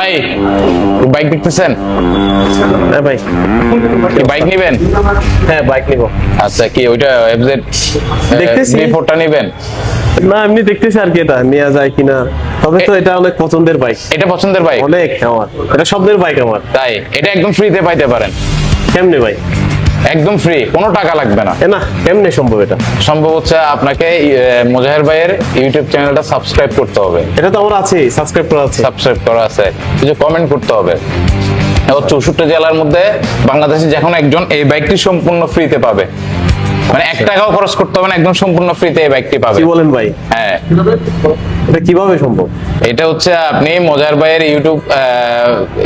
ভাই বাইক দেখতেছেন? হ্যাঁ ভাই, কি বাইক নেবেন? হ্যাঁ বাইক নিব। আচ্ছা, কি ওইটা এফজেড দেখতেছি। B4টা নেবেন? না এমনি দেখতেছি আর কি এটা নেওয়া যায় কিনা। তবে তো এটা অনেক পছন্দের বাইক, এটা পছন্দের বাইক? অনেক আমার, এটা স্বপ্নের বাইক আমার। তাই এটা একদম ফ্রিতে পাইতে পারেন। কেমনে ভাই? একদম ফ্রি, কোনো টাকা লাগবে না। না কেমনে সম্ভব এটা? সম্ভব হচ্ছে আপনাকে মোজাহের ভাইয়ের ইউটিউব চ্যানেলটা সাবস্ক্রাইব করতে হবে। এটা তো আমার আছে, সাবস্ক্রাইব করা আছে। সাবস্ক্রাইব করা আছে, কিছু কমেন্ট করতে হবে। 64 জেলার মধ্যে বাংলাদেশে যখন একজন এই বাইকটি সম্পূর্ণ ফ্রিতে পাবে, মানে 1 টাকাও খরচ করতে হবে না, একদম সম্পূর্ণ ফ্রিতে এই বাইকটি পাবে। কি বলেন ভাই? হ্যাঁ, এটা কিভাবে সম্ভব? এটা হচ্ছে আপনি মোজাহের ভাইয়ের ইউটিউব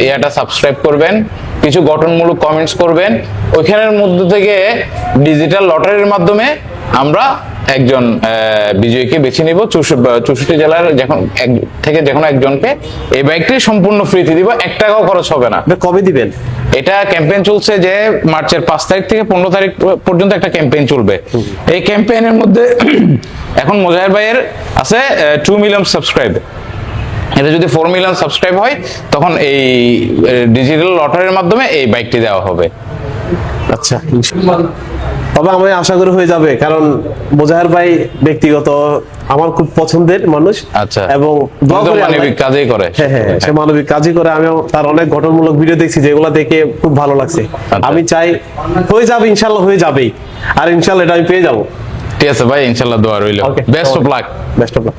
ইয়াটা সাবস্ক্রাইব করবেন, কিছু গঠনমূলক কমেন্টস করবেন, ওইখানের মধ্যে থেকে ডিজিটাল লটারির মাধ্যমে আমরা একজন বিজয়ীকে বেছে নিব। 64 জেলার যখন একজনকে এই বাইকটি সম্পূর্ণ ফ্রিতে দিব, 1 টাকাও খরচ হবে না। এটা কবে দিবেন? এটা ক্যাম্পেইন চলছে যে মার্চের 5 তারিখ থেকে 15 তারিখ পর্যন্ত একটা ক্যাম্পেইন চলবে। এই ক্যাম্পেইনের মধ্যে এখন মোজাহের ভাইয়ের আছে 2 মিলিয়ন সাবস্ক্রাইব। এটা যদি 4 মিলিয়ন সাবস্ক্রাইব হয় তখন এই ডিজিটাল লটারির মাধ্যমে এই বাইকটি দেওয়া হবে। আচ্ছা, তবে আমি আশা করি হয়ে যাবে, কারণ মোজাহের ভাই ব্যক্তিগত আমার খুব পছন্দের মানুষ। আচ্ছা, এবং মানবিক কাজই করে। হ্যাঁ হ্যাঁ, সে মানবিক কাজই করে। আমি তার অনেক গঠনমূলক ভিডিও দেখছি যেগুলো দেখে খুব ভালো লাগছে। আমি চাই হয়ে যাবে, ইনশাল্লাহ হয়ে যাবেই, আর ইনশাল্লাহ এটা আমি পেয়ে যাবো। ঠিক আছে ভাই, ইনশাল্লাহ দোয়া রইল। Best of luck. Best of luck.